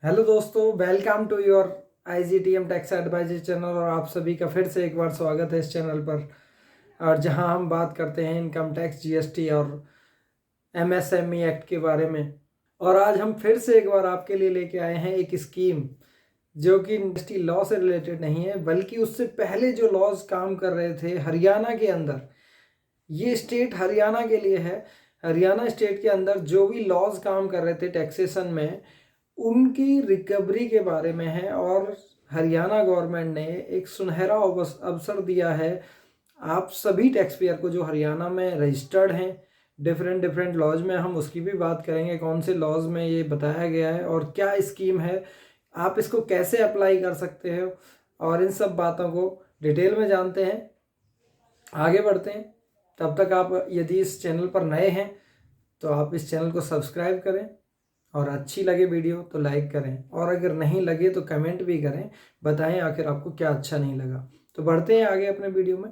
Hello दोस्तों, welcome to your IGTM tax adviser channel. और आप सभी का फिर से एक बार स्वागत है इस चैनल पर, और जहां हम बात करते हैं इनकम टैक्स, GST और MSME एक्ट के बारे में। और आज हम फिर से एक बार आपके लिए लेके आए हैं एक स्कीम जो कि GST लॉ से रिलेटेड नहीं है, बल्कि उससे पहले जो लॉज काम कर रहे थे हरियाणा के अंदर। ये स्टेट हरियाणा के लिए है। हरियाणा स्टेट के अंदर जो भी लॉज काम कर रहे थे टैक्सेशन में, उनकी रिकवरी के बारे में है। और हरियाणा गवर्नमेंट ने एक सुनहरा अवसर दिया है आप सभी टैक्स पेयर को जो हरियाणा में रजिस्टर्ड हैं। डिफरेंट डिफरेंट लॉज में हम उसकी भी बात करेंगे, कौन से लॉज में ये बताया गया है और क्या स्कीम है, आप इसको कैसे अप्लाई कर सकते हो, और इन सब बातों को डिटेल में जानते हैं। आगे बढ़ते हैं। तब तक आप यदि इस चैनल पर नए हैं तो आप इस चैनल को सब्सक्राइब करें, और अच्छी लगे वीडियो तो लाइक करें, और अगर नहीं लगे तो कमेंट भी करें, बताएं आखिर आपको क्या अच्छा नहीं लगा। तो बढ़ते हैं आगे अपने वीडियो में।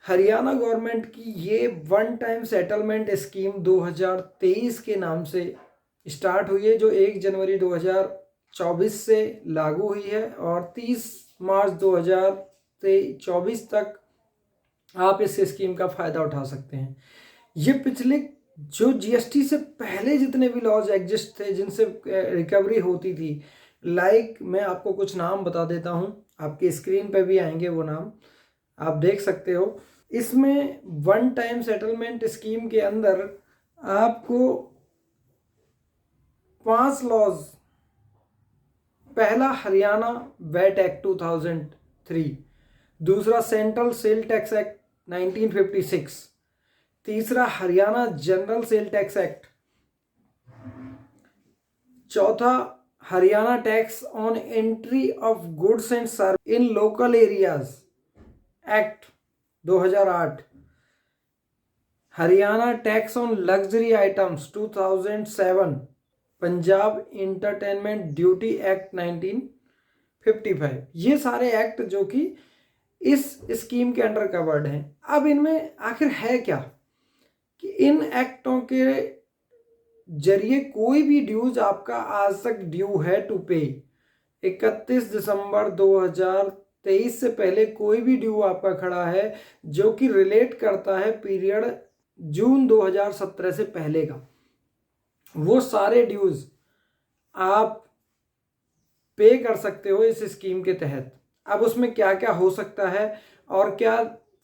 हरियाणा गवर्नमेंट की ये वन टाइम सेटलमेंट स्कीम 2023 के नाम से स्टार्ट हुई है, जो 1 जनवरी 2024 से लागू हुई है, और 30 मार्च 2024 तक आप इस स्कीम का फ़ायदा उठा सकते हैं। ये पिछले जो GST से पहले जितने भी लॉज एग्जिस्ट थे जिनसे रिकवरी होती थी, लाइक मैं आपको कुछ नाम बता देता हूँ, आपके स्क्रीन पे भी आएंगे वो नाम, आप देख सकते हो। इसमें वन टाइम सेटलमेंट स्कीम के अंदर आपको 5 लॉज, पहला हरियाणा वैट एक्ट 2003, दूसरा सेंट्रल सेल टैक्स एक्ट 1956, तीसरा Haryana general sale tax act, चौथा Haryana tax on entry of goods and service in local areas act 2008, Haryana tax on luxury items 2007, Punjab entertainment duty act 1955। ये सारे act जो कि इस स्कीम के अंडर कवर्ड हैं। अब इनमें आखिर है क्या कि इन एक्टों के जरिए कोई भी ड्यूज आपका आज तक ड्यू है टू पे, 31 दिसंबर 2023 से पहले कोई भी ड्यू आपका खड़ा है जो कि रिलेट करता है पीरियड जून 2017 से पहले का, वो सारे ड्यूज आप पे कर सकते हो इस स्कीम के तहत। अब उसमें क्या क्या हो सकता है और क्या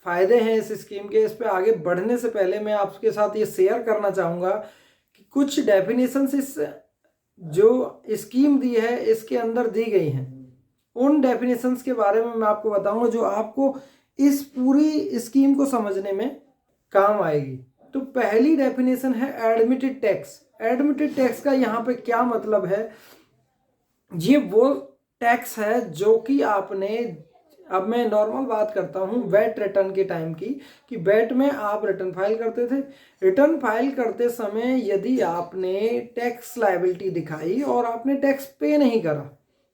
फायदे हैं इस स्कीम के, इस पे आगे बढ़ने से पहले मैं आपके साथ ये शेयर करना चाहूँगा कि कुछ डेफिनेशंस इस जो स्कीम दी है इसके अंदर दी गई हैं। उन डेफिनेशंस के बारे में मैं आपको बताऊंगा जो आपको इस पूरी स्कीम को समझने में काम आएगी। तो पहली डेफिनेशन है एडमिटेड टैक्स। एडमिटेड टैक्स का यहाँ पे क्या मतलब है? ये वो टैक्स है जो कि आपने, अब मैं नॉर्मल बात करता हूँ वैट रिटर्न के टाइम की, कि वैट में आप रिटर्न फाइल करते थे। रिटर्न फाइल करते समय यदि आपने टैक्स लायबिलिटी दिखाई और आपने टैक्स पे नहीं करा,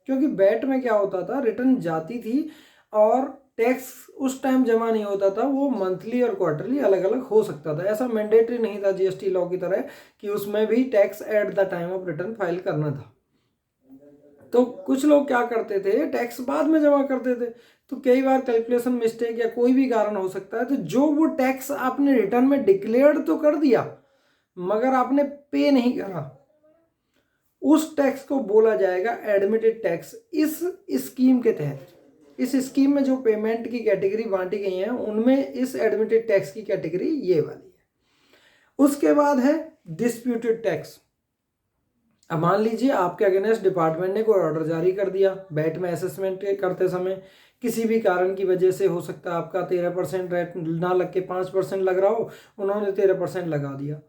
क्योंकि वैट में क्या होता था, रिटर्न जाती थी और टैक्स उस टाइम जमा नहीं होता था, वो मंथली और क्वार्टरली अलग अलग हो सकता था। ऐसा मैंडेटरी नहीं था GST लॉ की तरह कि उसमें भी tax at the time of return file करना था। तो कुछ लोग क्या करते थे, टैक्स बाद में जमा करते थे। तो कई बार कैलकुलेशन मिस्टेक या कोई भी कारण हो सकता है, तो जो वो टैक्स आपने रिटर्न में डिक्लेयर तो कर दिया मगर आपने पे नहीं करा, उस टैक्स को बोला जाएगा एडमिटेड टैक्स। इस स्कीम के तहत, इस स्कीम में जो पेमेंट की कैटेगरी बांटी गई है उनमें इस एडमिटेड टैक्स की कैटेगरी ये वाली है। उसके बाद है डिस्प्यूटेड टैक्स। अब मान लीजिए आपके अगेंस्ट डिपार्टमेंट ने कोई ऑर्डर जारी कर दिया, वैट में असेसमेंट करते समय किसी भी कारण की वजह से, हो सकता है आपका 13% रेट ना लग के 5% लग रहा हो, उन्होंने 13% लगा दिया।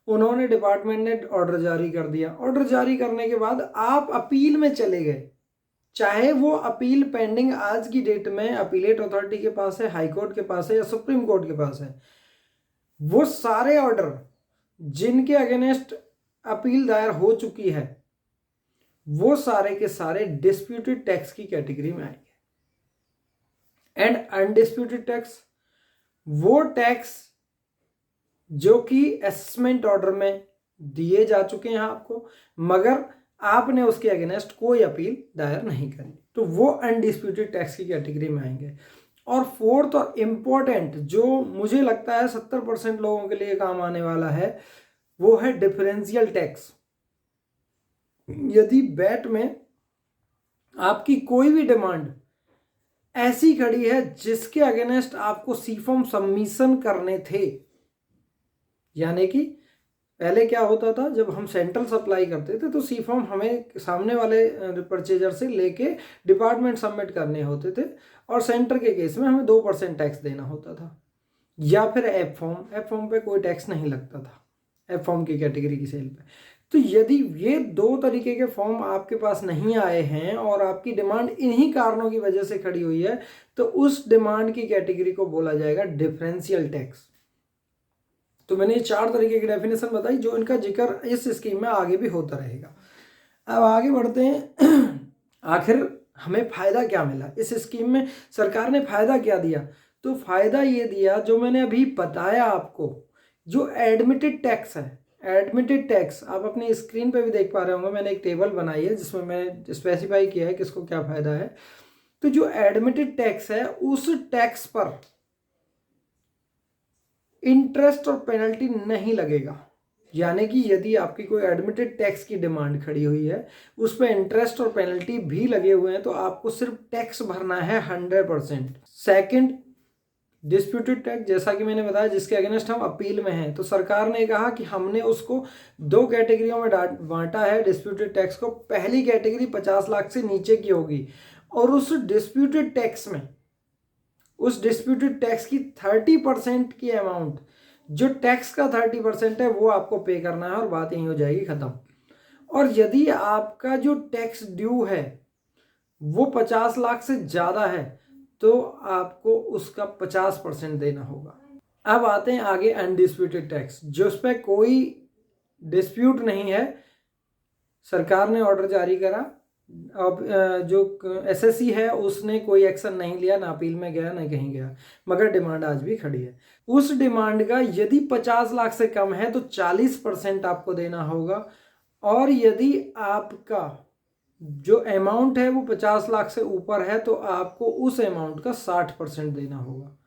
उन्होंने, डिपार्टमेंट ने ऑर्डर जारी कर दिया। ऑर्डर जारी करने के बाद आप अपील में चले गए, चाहे वो अपील पेंडिंग आज की डेट में अपीलेट अथॉरिटी के पास है, हाई कोर्ट के पास है या सुप्रीम कोर्ट के पास है, वो सारे ऑर्डर जिनके अगेंस्ट अपील दायर हो चुकी है वो सारे के सारे डिस्प्यूटेड टैक्स की कैटेगरी में आएंगे। एंड अनडिस्प्यूटेड टैक्स, वो टैक्स जो कि असेसमेंट ऑर्डर में दिए जा चुके हैं आपको, मगर आपने उसके अगेंस्ट कोई अपील दायर नहीं करी, तो वो अनडिस्प्यूटेड टैक्स की कैटेगरी में आएंगे। और फोर्थ और इम्पोर्टेंट जो मुझे लगता है 70% लोगों के लिए काम आने वाला है, वो है डिफरेंशियल टैक्स। यदि वैट में आपकी कोई भी डिमांड ऐसी खड़ी है जिसके अगेंस्ट आपको सीफॉर्म सबमिशन करने थे, यानी कि पहले क्या होता था, जब हम सेंट्रल सप्लाई करते थे तो सीफॉर्म हमें सामने वाले परचेजर से लेके डिपार्टमेंट सबमिट करने होते थे, और सेंटर के केस में हमें 2% टैक्स देना होता था। या फिर एफ फॉर्म पे कोई टैक्स नहीं लगता था, एफ फॉर्म की कैटेगरी की सेल पे। तो यदि ये दो तरीके के फॉर्म आपके पास नहीं आए हैं और आपकी डिमांड इन्हीं कारणों की वजह से खड़ी हुई है, तो उस डिमांड की कैटेगरी को बोला जाएगा डिफरेंशियल टैक्स। तो मैंने ये 4 तरीके की डेफिनेशन बताई, जो इनका जिक्र इस स्कीम में आगे भी होता रहेगा। अब आगे बढ़ते हैं। आखिर हमें फ़ायदा क्या मिला इस स्कीम में, सरकार ने फ़ायदा क्या दिया? तो फ़ायदा ये दिया जो मैंने अभी बताया आपको, जो एडमिटेड टैक्स है। एडमिटेड टैक्स आप अपनी स्क्रीन पे भी देख पा रहे होंगे, मैंने एक टेबल बनाई है जिसमें मैंने स्पेसिफाई किया है किसको क्या फ़ायदा है। तो जो एडमिटेड टैक्स है, उस टैक्स पर इंटरेस्ट और पेनल्टी नहीं लगेगा। यानी कि यदि आपकी कोई एडमिटेड टैक्स की डिमांड खड़ी हुई है, उस पर इंटरेस्ट और पेनल्टी भी लगे हुए हैं, तो आपको सिर्फ टैक्स भरना है 100%। सेकंड, डिस्प्यूटेड टैक्स, जैसा कि मैंने बताया जिसके अगेंस्ट हम अपील में हैं, तो सरकार ने कहा कि हमने उसको 2 कैटेगरियों में बांटा है डिस्प्यूटेड टैक्स को। पहली कैटेगरी 50 लाख से नीचे की होगी, और उस डिस्प्यूटेड टैक्स में, उस डिस्प्यूटेड टैक्स की 30% की अमाउंट, जो टैक्स का 30% है, वो आपको पे करना है और बात यहीं हो जाएगी ख़त्म। और यदि आपका जो टैक्स ड्यू है वो 50 लाख से ज़्यादा है, तो आपको उसका 50% देना होगा। अब आते हैं आगे अनडिस्प्यूटेड टैक्स, जो उस पर कोई डिस्प्यूट नहीं है, सरकार ने ऑर्डर जारी करा, अब जो एसएससी है उसने कोई एक्शन नहीं लिया, ना अपील में गया ना कहीं गया, मगर डिमांड आज भी खड़ी है। उस डिमांड का यदि 50 लाख से कम है तो 40% आपको देना होगा, और यदि आपका जो अमाउंट है वो 50 लाख से ऊपर है तो आपको उस अमाउंट का 60% देना होगा।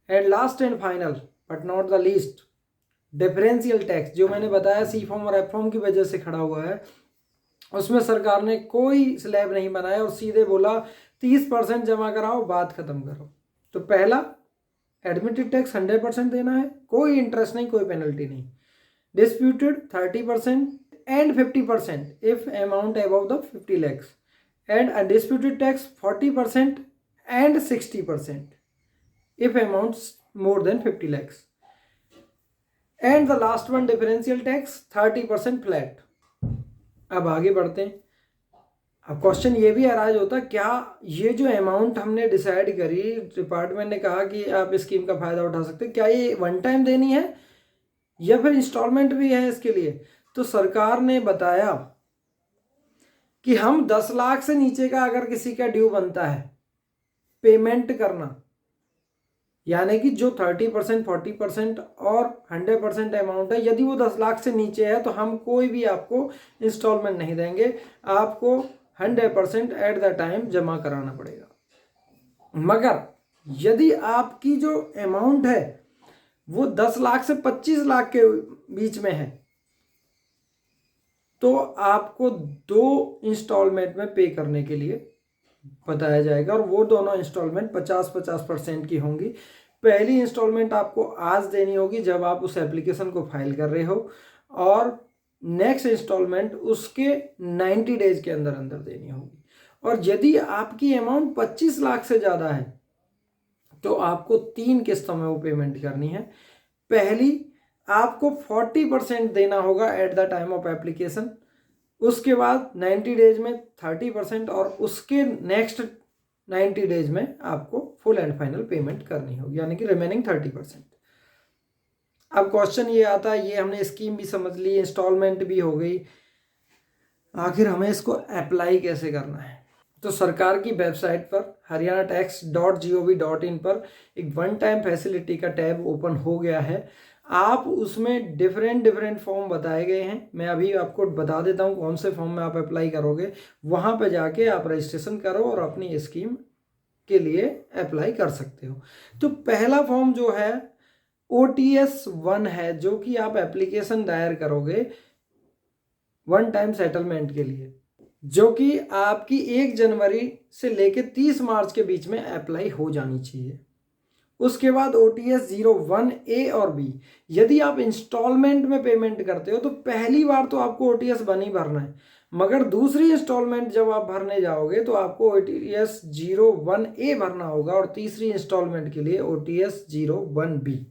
And last and final but not the least, differential tax, जो मैंने बताया सी फॉर्म और एफ फॉर्म की वजह से खड़ा हुआ है, उसमें सरकार ने कोई स्लैब नहीं बनाया और सीधे बोला 30% जमा कराओ, बात खत्म करो। तो पहला, एडमिटेड टैक्स 100% देना है, कोई इंटरेस्ट नहीं, कोई पेनल्टी नहीं। Disputed 30% and 50% if amount above the 50 lakhs, and undisputed tax 40% and 60% if amounts more than 50 lakhs, and the last one differential tax 30% flat। अब आगे बढ़ते हैं। अब क्वेश्चन ये भी अराइज होता, क्या ये जो अमाउंट हमने डिसाइड करी, डिपार्टमेंट ने कहा कि आप इस स्कीम का फायदा उठा सकते हैं, क्या ये वन टाइम देनी है या फिर इंस्टॉलमेंट भी है इसके लिए? तो सरकार ने बताया कि हम 10 लाख से नीचे का अगर किसी का ड्यू बनता है पेमेंट करना, यानी कि जो 30%, 40% और 100% अमाउंट है, यदि वो 10 लाख से नीचे है तो हम कोई भी आपको इंस्टॉलमेंट नहीं देंगे, आपको 100% एट द टाइम जमा कराना पड़ेगा। मगर यदि आपकी जो अमाउंट है वो 10 लाख से 25 लाख के बीच में है, तो आपको 2 इंस्टॉलमेंट में पे करने के लिए बताया जाएगा, और वो दोनों इंस्टॉलमेंट 50-50% की होंगी। पहली इंस्टॉलमेंट आपको आज देनी होगी जब आप उस एप्लीकेशन को फाइल कर रहे हो, और नेक्स्ट इंस्टॉलमेंट उसके 90 डेज के अंदर अंदर देनी होगी। और यदि आपकी अमाउंट 25 लाख से ज़्यादा है तो आपको 3 किस्तों में वो पेमेंट करनी है। पहली, आपको 40% देना होगा at the time of application, उसके बाद 90 डेज में 30%, और उसके नेक्स्ट 90 डेज में आपको फुल एंड फाइनल पेमेंट करनी होगी, यानी कि रिमेनिंग 30%। अब क्वेश्चन ये आता है, ये हमने स्कीम भी समझ ली, इंस्टॉलमेंट भी हो गई, आखिर हमें इसको अप्लाई कैसे करना है? तो सरकार की वेबसाइट पर haryana.tax.gov.in पर एक वन टाइम फैसिलिटी का टैब ओपन हो गया है। आप उसमें डिफरेंट डिफरेंट फॉर्म बताए गए हैं। मैं अभी आपको बता देता हूँ कौन से फॉर्म में आप अप्लाई करोगे। वहाँ पे जाके आप रजिस्ट्रेशन करो और अपनी स्कीम के लिए अप्लाई कर सकते हो। तो पहला फॉर्म जो है OTS 1 है, जो कि आप एप्लीकेशन दायर करोगे वन टाइम सेटलमेंट के लिए, जो कि आपकी 1 जनवरी से लेकर 30 मार्च के बीच में अप्लाई हो जानी चाहिए। उसके बाद OTS 01A और B, यदि आप इंस्टॉलमेंट में पेमेंट करते हो तो पहली बार तो आपको OTS 1 ही भरना है, मगर दूसरी इंस्टॉलमेंट जब आप भरने जाओगे तो आपको OTS 01A भरना होगा और तीसरी इंस्टॉलमेंट के लिए OTS 01B।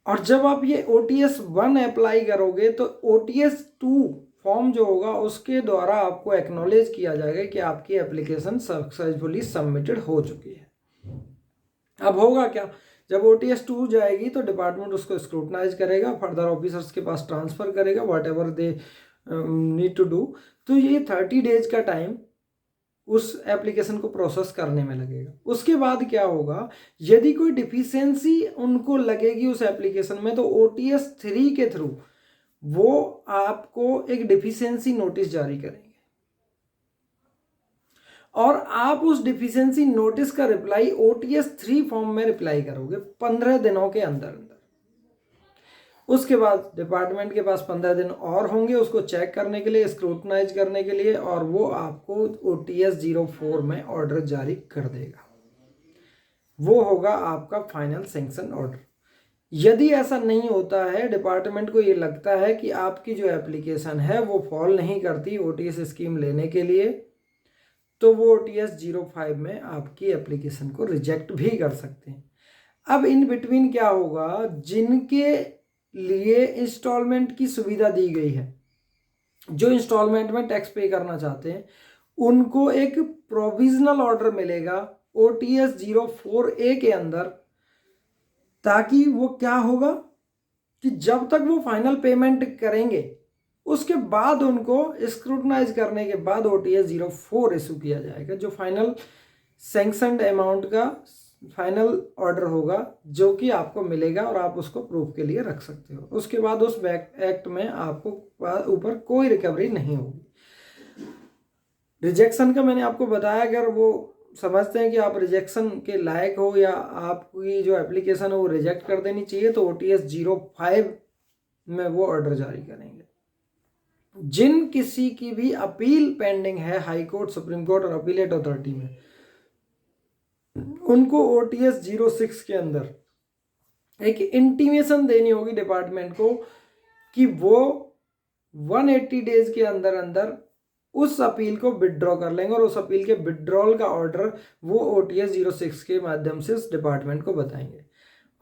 और जब आप ये OTS 1 अप्लाई करोगे तो OTS 2 फॉर्म जो होगा उसके द्वारा आपको एक्नॉलेज किया जाएगा कि आपकी एप्लीकेशन सक्सेसफुली सबमिटेड हो चुकी है। अब होगा क्या, जब OTS 2 जाएगी तो डिपार्टमेंट उसको स्क्रूटनाइज करेगा, फर्दर ऑफिसर्स के पास ट्रांसफर करेगा, whatever they need to do. तो ये 30 डेज का टाइम उस एप्लीकेशन को प्रोसेस करने में लगेगा। उसके बाद क्या होगा, यदि कोई डिफिशियंसी उनको लगेगी उस एप्लीकेशन में तो OTS 3 के थ्रू वो आपको एक डिफिशियंसी नोटिस जारी करेंगे और आप उस डिफिशियंसी नोटिस का रिप्लाई OTS 3 फॉर्म में रिप्लाई करोगे 15 दिनों के अंदर अंदर। उसके बाद डिपार्टमेंट के पास 15 दिन और होंगे उसको चेक करने के लिए, स्क्रूटनाइज करने के लिए, और वो आपको OTS 04 में ऑर्डर जारी कर देगा। वो होगा आपका फाइनल सैंक्शन ऑर्डर। यदि ऐसा नहीं होता है, डिपार्टमेंट को ये लगता है कि आपकी जो एप्लीकेशन है वो फॉल नहीं करती OTS स्कीम लेने के लिए, तो वो OTS 05 में आपकी एप्लीकेशन को रिजेक्ट भी कर सकते हैं। अब इन बिटवीन क्या होगा, जिनके लिए इंस्टॉलमेंट की सुविधा दी गई है, जो इंस्टॉलमेंट में टैक्स पे करना चाहते हैं, उनको एक प्रोविजनल ऑर्डर मिलेगा OTS 04A के अंदर, ताकि वो क्या होगा कि जब तक वो फाइनल पेमेंट करेंगे उसके बाद उनको स्क्रूटनाइज करने के बाद OTS 04 इशू किया जाएगा, जो फाइनल सैंक्शनड अमाउंट का फाइनल ऑर्डर होगा, जो कि आपको मिलेगा और आप उसको प्रूफ के लिए रख सकते हो। उसके बाद उस एक्ट में आपको ऊपर कोई रिकवरी नहीं होगी। रिजेक्शन का मैंने आपको बताया, अगर वो समझते हैं कि आप रिजेक्शन के लायक हो या आपकी जो एप्लीकेशन है वो रिजेक्ट कर देनी चाहिए, तो OTS 05 में वो ऑर्डर जारी करेंगे। जिन किसी की भी अपील पेंडिंग है हाई कोर्ट, सुप्रीम कोर्ट और अपीलेट अथॉरिटी में, उनको OTS 06 के अंदर एक इंटीमेशन देनी होगी डिपार्टमेंट को कि वो 180 डेज के अंदर अंदर उस अपील को विड्रॉ कर लेंगे और उस अपील के विड्रॉल का ऑर्डर वो OTS 06 के माध्यम से उस डिपार्टमेंट को बताएंगे।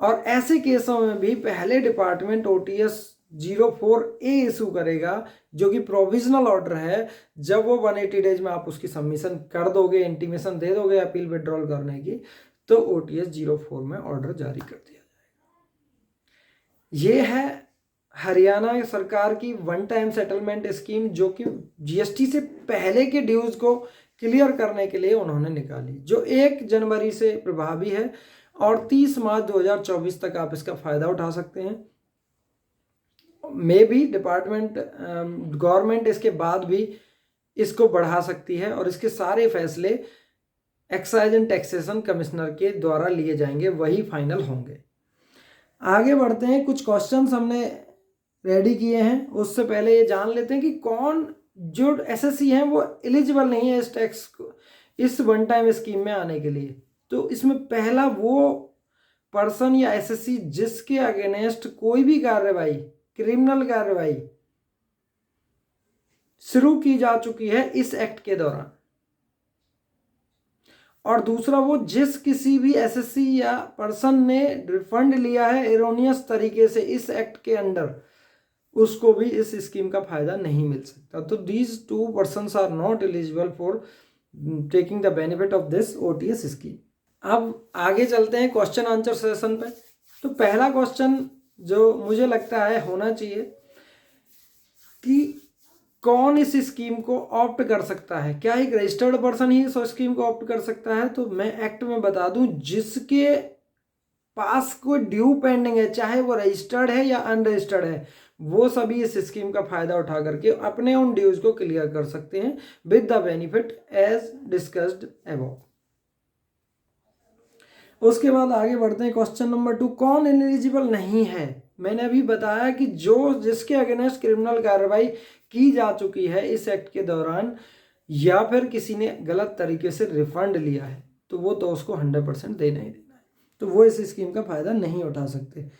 और ऐसे केसों में भी पहले डिपार्टमेंट OTS 04A इशू करेगा, जो कि प्रोविजनल ऑर्डर है। जब वो 180 डेज में आप उसकी सबमिशन कर दोगे, इंटीमेशन दे दोगे अपील विड्रॉल करने की, तो OTS 04 में ऑर्डर जारी कर दिया जाएगा। ये है हरियाणा सरकार की वन टाइम सेटलमेंट स्कीम, जो कि GST से पहले के ड्यूज को क्लियर करने के लिए उन्होंने निकाली, जो 1 जनवरी से प्रभावी है और 30 मार्च 2024 तक आप इसका फायदा उठा सकते हैं। मे भी गवर्नमेंट इसके बाद भी इसको बढ़ा सकती है और इसके सारे फैसले एक्साइज एंड टैक्सेशन कमिश्नर के द्वारा लिए जाएंगे, वही फाइनल होंगे। आगे बढ़ते हैं, कुछ क्वेश्चंस हमने रेडी किए हैं। उससे पहले ये जान लेते हैं कि कौन जो SSC हैं वो एलिजिबल नहीं है इस टैक्स को, इस वन टाइम स्कीम में आने के लिए। तो इसमें पहला वो पर्सन या SSC जिसके अगेंस्ट कोई भी कार्रवाई, क्रिमिनल कार्रवाई शुरू की जा चुकी है इस एक्ट के दौरान, और दूसरा वो जिस किसी भी SSC या पर्सन ने रिफंड लिया है एरोनियस तरीके से इस एक्ट के अंडर, उसको भी इस स्कीम का फायदा नहीं मिल सकता। तो these 2 persons are not eligible for taking the benefit of this OTS scheme. अब आगे चलते हैं क्वेश्चन आंसर सेशन पे। तो पहला क्वेश्चन जो मुझे लगता है होना चाहिए कि कौन इस स्कीम को ऑप्ट कर सकता है, क्या एक रजिस्टर्ड पर्सन ही इस स्कीम को ऑप्ट कर सकता है? तो मैं एक्ट में बता दूं, जिसके पास कोई ड्यू पेंडिंग है, चाहे वो रजिस्टर्ड है या अनरजिस्टर्ड है, वो सभी इस स्कीम का फायदा उठा करके अपने उन ड्यूज को क्लियर कर सकते हैं with the benefit as discussed above. उसके बाद आगे बढ़ते हैं क्वेश्चन नंबर 2, कौन एलिजिबल नहीं है। मैंने अभी बताया कि जो जिसके अगेंस्ट क्रिमिनल कार्रवाई की जा चुकी है इस एक्ट के दौरान, या फिर किसी ने गलत तरीके से रिफंड लिया है, तो वो तो उसको 100% देना ही देना है, तो वो इस स्कीम का फायदा नहीं उठा सकते।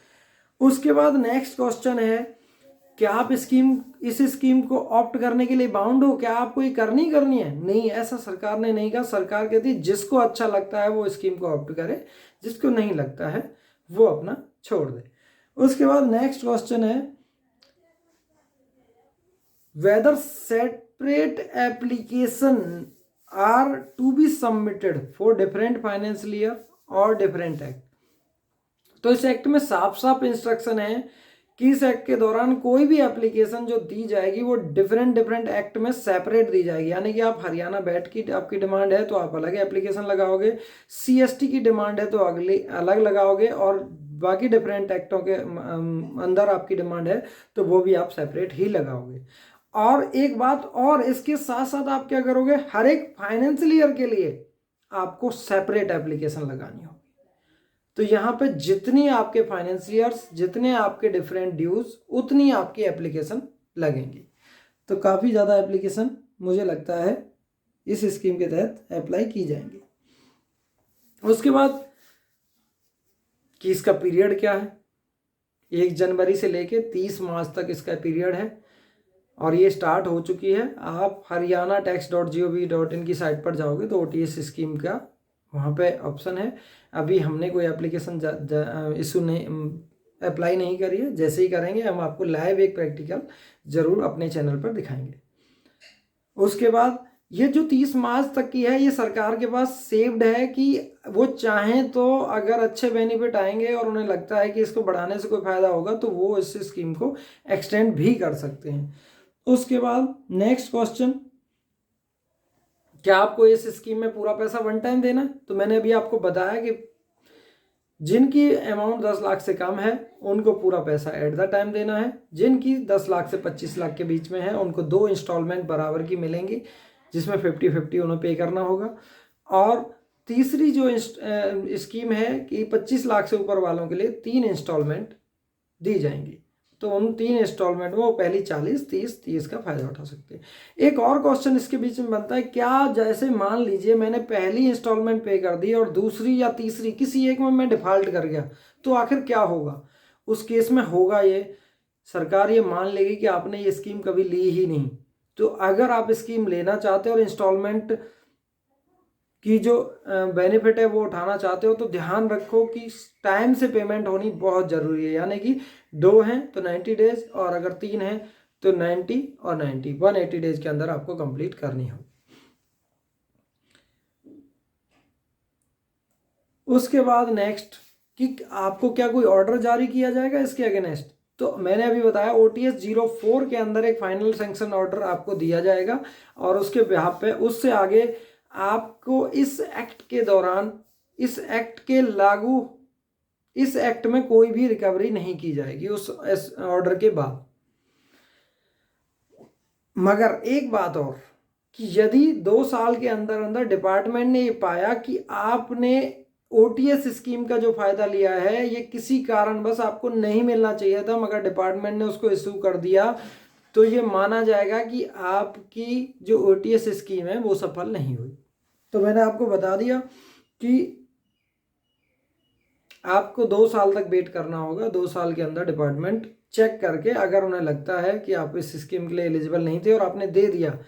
उसके बाद नेक्स्ट क्वेश्चन है, क्या आप इस स्कीम को ऑप्ट करने के लिए बाउंड हो, क्या आपको ये करनी है? नहीं, ऐसा सरकार ने नहीं कहा। सरकार कहती है जिसको अच्छा लगता है वो स्कीम को ऑप्ट करे, जिसको नहीं लगता है वो अपना छोड़ दे। उसके बाद नेक्स्ट क्वेश्चन है, whether separate application are to be submitted for different financial year और डिफरेंट एक्ट। तो इस एक्ट में साफ साफ इंस्ट्रक्शन है कि इस एक्ट के दौरान कोई भी एप्लीकेशन जो दी जाएगी वो डिफरेंट एक्ट में सेपरेट दी जाएगी। यानी कि आप हरियाणा बैट की आपकी डिमांड है तो आप अलग एप्लीकेशन लगाओगे, CST की डिमांड है तो अगली अलग लगाओगे, और बाकी डिफरेंट एक्टों के अंदर आपकी डिमांड है तो वो भी आप सेपरेट ही लगाओगे। और एक बात और, इसके साथ साथ आप क्या करोगे, हर एक फाइनेंशियल ईयर के लिए आपको सेपरेट एप्लीकेशन लगानी होगी। तो यहाँ पे जितनी आपके फाइनेंशियर्स, जितने आपके डिफरेंट ड्यूज, उतनी आपकी एप्लीकेशन लगेंगी। तो काफ़ी ज़्यादा एप्लीकेशन मुझे लगता है इस स्कीम के तहत अप्लाई की जाएंगी। उसके बाद कि इसका पीरियड क्या है, 1 जनवरी से लेके 30 मार्च तक इसका पीरियड है, और ये स्टार्ट हो चुकी है। आप haryana.tax.gov.in की साइट पर जाओगे तो OTS स्कीम का वहाँ पे ऑप्शन है। अभी हमने कोई एप्लीकेशन इशू नहीं अप्लाई नहीं करी है, जैसे ही करेंगे हम आपको लाइव एक प्रैक्टिकल जरूर अपने चैनल पर दिखाएंगे। उसके बाद ये जो 30 मार्च तक की है, ये सरकार के पास सेव्ड है कि वो चाहें तो अगर अच्छे बेनिफिट आएंगे और उन्हें लगता है कि इसको बढ़ाने से कोई फायदा होगा तो वो इस स्कीम को एक्सटेंड भी कर सकते हैं। उसके बाद नेक्स्ट क्वेश्चन, क्या आपको इस स्कीम में पूरा पैसा वन टाइम देना है? तो मैंने अभी आपको बताया कि जिनकी अमाउंट 10 लाख से कम है उनको पूरा पैसा एट द टाइम देना है, जिनकी 10 लाख से 25 लाख के बीच में है उनको 2 इंस्टॉलमेंट बराबर की मिलेंगी, जिसमें 50-50 उन्हें पे करना होगा। और तीसरी जो स्कीम है कि 25 लाख से ऊपर वालों के लिए 3 इंस्टॉलमेंट दी जाएंगी, तो उन 3 इंस्टॉलमेंट में वो पहली 40-30-30 का फायदा उठा सकते हैं। एक और क्वेश्चन इसके बीच में बनता है, क्या जैसे मान लीजिए मैंने पहली इंस्टॉलमेंट पे कर दी और दूसरी या तीसरी किसी एक में मैं डिफॉल्ट कर गया, तो आखिर क्या होगा? उस केस में होगा ये, सरकार ये मान लेगी कि आपने ये स्कीम कभी ली ही नहीं। तो अगर आप स्कीम लेना चाहते हो और इंस्टॉलमेंट की जो बेनिफिट है वो उठाना चाहते हो, तो ध्यान रखो कि टाइम से पेमेंट होनी बहुत ज़रूरी है। यानी कि 2 हैं तो 90 डेज, और अगर 3 हैं तो 90 और 90 180 डेज के अंदर आपको कंप्लीट करनी होगी। उसके बाद नेक्स्ट कि आपको क्या कोई ऑर्डर जारी किया जाएगा इसके अगेंस्ट। तो मैंने अभी बताया OTS 04 के अंदर एक फाइनल सैंक्शन ऑर्डर आपको दिया जाएगा, और उसके बिहाफ पे उससे आगे आपको इस एक्ट के दौरान, इस एक्ट में कोई भी रिकवरी नहीं की जाएगी उस ऑर्डर के बाद। मगर एक बात और, कि यदि 2 साल के अंदर अंदर डिपार्टमेंट ने ये पाया कि आपने OTS स्कीम का जो फायदा लिया है ये किसी कारण बस आपको नहीं मिलना चाहिए था, मगर डिपार्टमेंट ने उसको इशू कर दिया, तो ये माना जाएगा कि आपकी जो OTS स्कीम है वो सफल नहीं हुई। तो मैंने आपको बता दिया कि आपको 2 साल तक वेट करना होगा। 2 साल के अंदर डिपार्टमेंट चेक करके अगर उन्हें लगता है कि आप इस स्कीम के लिए एलिजिबल नहीं थे और आपने दे दिया,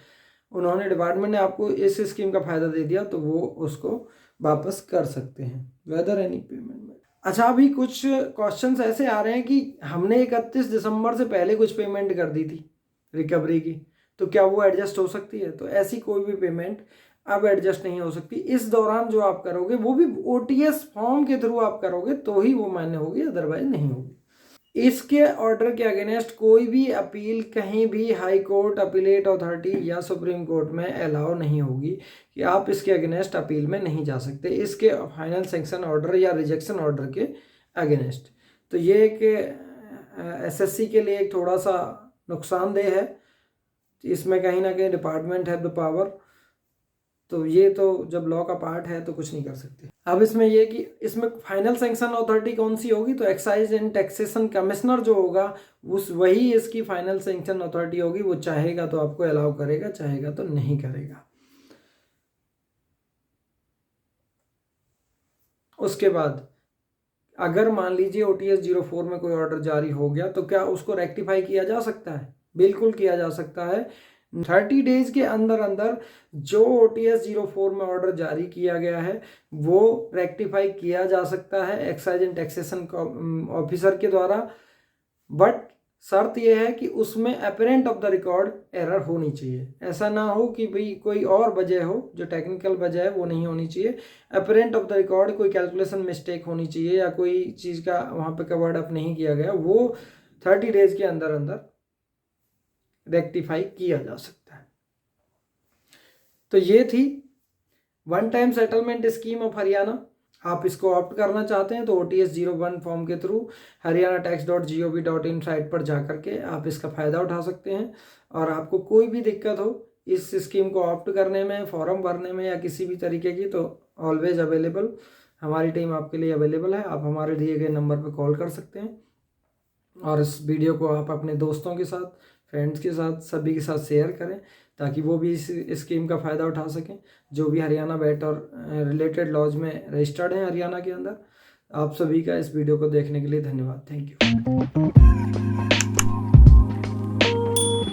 उन्होंने डिपार्टमेंट ने आपको इस स्कीम का फायदा दे दिया, तो वो उसको वापस कर सकते हैं वेदर एनी पेमेंट में। अच्छा, अभी कुछ क्वेश्चंस ऐसे आ रहे हैं कि हमने 31 दिसंबर से पहले कुछ पेमेंट कर दी थी रिकवरी की, तो क्या वो एडजस्ट हो सकती है? तो ऐसी कोई भी पेमेंट अब एडजस्ट नहीं हो सकती। इस दौरान जो आप करोगे वो भी OTS फॉर्म के थ्रू आप करोगे तो ही वो मान्य होगी, अदरवाइज नहीं होगी। इसके ऑर्डर के अगेंस्ट कोई भी अपील कहीं भी हाई कोर्ट, अपीलेट अथॉरिटी या सुप्रीम कोर्ट में अलाउ नहीं होगी, कि आप इसके अगेंस्ट अपील में नहीं जा सकते। इसके फाइनल सैंक्शन ऑर्डर या रिजेक्शन ऑर्डर के अगेंस्ट। तो ये एक एसएससी के लिए एक थोड़ा सा नुकसानदेह है, इसमें कहीं ना कहीं डिपार्टमेंट हैव द पावर, तो ये तो जब लॉ का पार्ट है तो कुछ नहीं कर सकते। अब इसमें ये कि इसमें फाइनल सैंक्शन अथॉरिटी कौन सी होगी, तो एक्साइज एंड टैक्सेशन कमिश्नर जो होगा वही इसकी फाइनल सैंक्शन अथॉरिटी होगी। वो चाहेगा तो आपको अलाउ करेगा, चाहेगा तो नहीं करेगा। उसके बाद अगर मान लीजिए OTS 04 में कोई ऑर्डर जारी हो गया तो क्या उसको रेक्टिफाई किया जा सकता है? बिल्कुल किया जा सकता है। 30 डेज के अंदर अंदर जो OTS 04 में ऑर्डर जारी किया गया है वो रेक्टिफाई किया जा सकता है एक्साइज एंड टैक्सेशन ऑफिसर के द्वारा, बट शर्त यह है कि उसमें apparent of the record error होनी चाहिए। ऐसा ना हो कि भाई कोई और वजह हो, जो टेक्निकल वजह है वो नहीं होनी चाहिए। अपरेंट ऑफ द रिकॉर्ड कोई कैलकुलेशन मिस्टेक होनी चाहिए या कोई चीज़ का वहाँ पे कवर्ड अप नहीं किया गया, वो 30 डेज के अंदर अंदर रेक्टिफाई किया जा सकता है। तो ये थी one time settlement scheme of Haryana. आप इसको ऑप्ट करना चाहते हैं तो OTS 01 फॉर्म के थ्रू haryana.tax.gov.in साइट पर जाकर के आप इसका फ़ायदा उठा सकते हैं। और आपको कोई भी दिक्कत हो इस स्कीम को ऑप्ट करने में, फॉर्म भरने में या किसी भी तरीके की, तो ऑलवेज अवेलेबल, हमारी टीम आपके लिए अवेलेबल है। आप हमारे दिए गए नंबर पर कॉल कर सकते हैं और इस वीडियो को आप अपने दोस्तों के साथ, फ्रेंड्स के साथ, सभी के साथ शेयर करें ताकि वो भी इस स्कीम का फ़ायदा उठा सकें, जो भी हरियाणा वैट और रिलेटेड लॉज में रजिस्टर्ड हैं हरियाणा के अंदर। आप सभी का इस वीडियो को देखने के लिए धन्यवाद। Thank you.